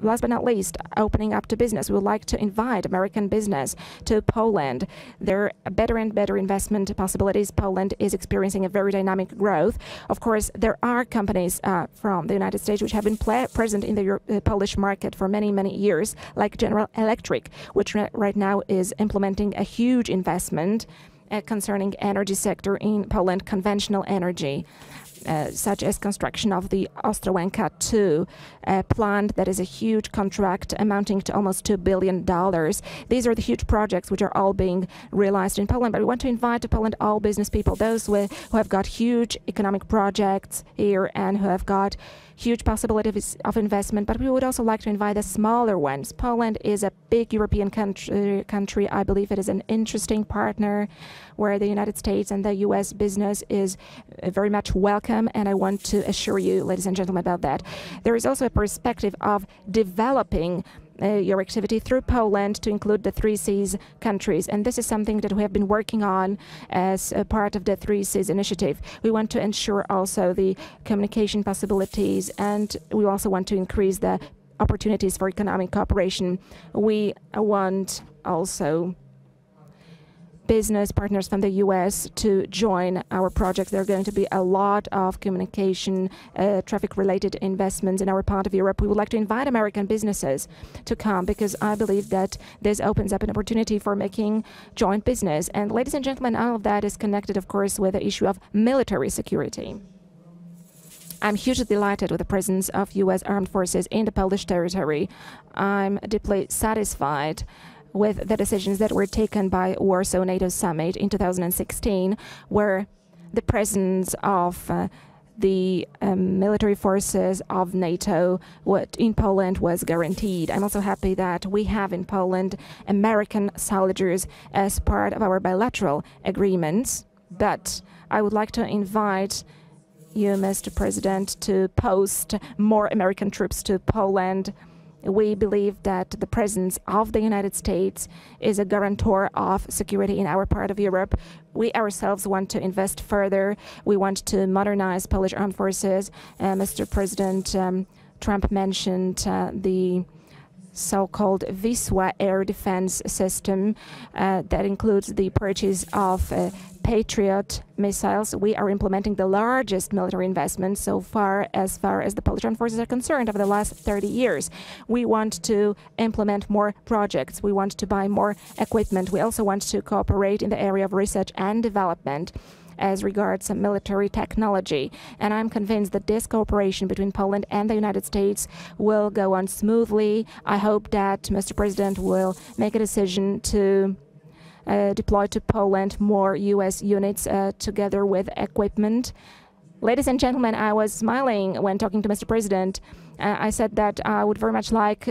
last but not least, opening up to business. We would like to invite American business to Poland. There are better and better investment possibilities. Poland is experiencing a very dynamic growth. Of course, there are companies from the United States which have been present in the Polish market for many, many years, like General Electric, which right now is implementing a huge investment concerning energy sector in Poland, conventional energy. Such as construction of the Ostrołęka 2 plant that is a huge contract amounting to almost $2 billion. These are the huge projects which are all being realized in Poland. But we want to invite to Poland all business people, those who have got huge economic projects here and who have got huge possibilities of investment. But we would also like to invite the smaller ones. Poland is a big European country. I believe it is an interesting partner where the United States and the U.S. business is very much welcome. And I want to assure you, ladies and gentlemen, about that. There is also a perspective of developing your activity through Poland to include the 3 Cs countries. And this is something that we have been working on as a part of the 3 Cs initiative. We want to ensure also the communication possibilities, and we also want to increase the opportunities for economic cooperation. We want also business partners from the U.S. to join our projects. There are going to be a lot of communication, traffic-related investments in our part of Europe. We would like to invite American businesses to come because I believe that this opens up an opportunity for making joint business. And ladies and gentlemen, all of that is connected, of course, with the issue of military security. I'm hugely delighted with the presence of U.S. armed forces in the Polish territory. I'm deeply satisfied with the decisions that were taken by Warsaw NATO Summit in 2016, where the presence of the military forces of NATO in Poland was guaranteed. I'm also happy that we have in Poland American soldiers as part of our bilateral agreements. But I would like to invite you, Mr. President, to post more American troops to Poland. We believe that the presence of the United States is a guarantor of security in our part of Europe. We ourselves want to invest further. We want to modernize Polish armed forces. Mr. President Trump mentioned the so-called Wisła air defense system that includes the purchase of Patriot missiles. We are implementing the largest military investment so far as the Polish armed forces are concerned over the last 30 years. We want to implement more projects. We want to buy more equipment. We also want to cooperate in the area of research and development as regards military technology. And I'm convinced that this cooperation between Poland and the United States will go on smoothly. I hope that Mr. President will make a decision to deploy to Poland more U.S. units together with equipment. Ladies and gentlemen, I was smiling when talking to Mr. President. I said that I would very much like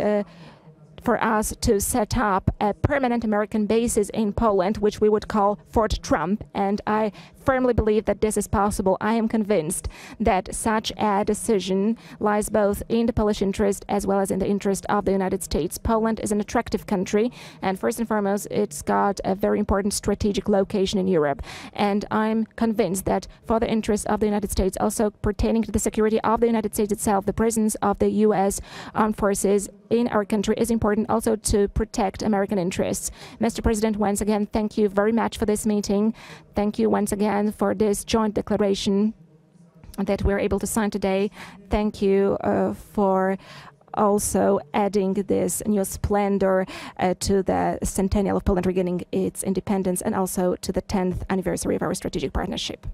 for us to set up a permanent American bases in Poland, which we would call Fort Trump. And I firmly believe that this is possible. I am convinced that such a decision lies both in the Polish interest as well as in the interest of the United States. Poland is an attractive country, and first and foremost, it's got a very important strategic location in Europe. And I'm convinced that for the interest of the United States, also pertaining to the security of the United States itself, the presence of the U.S. armed forces in our country is important also to protect American interests. Mr. President, once again, thank you very much for this meeting. Thank you once again for this joint declaration that we're able to sign today. Thank you for also adding this new splendor to the centennial of Poland regaining its independence and also to the 10th anniversary of our strategic partnership.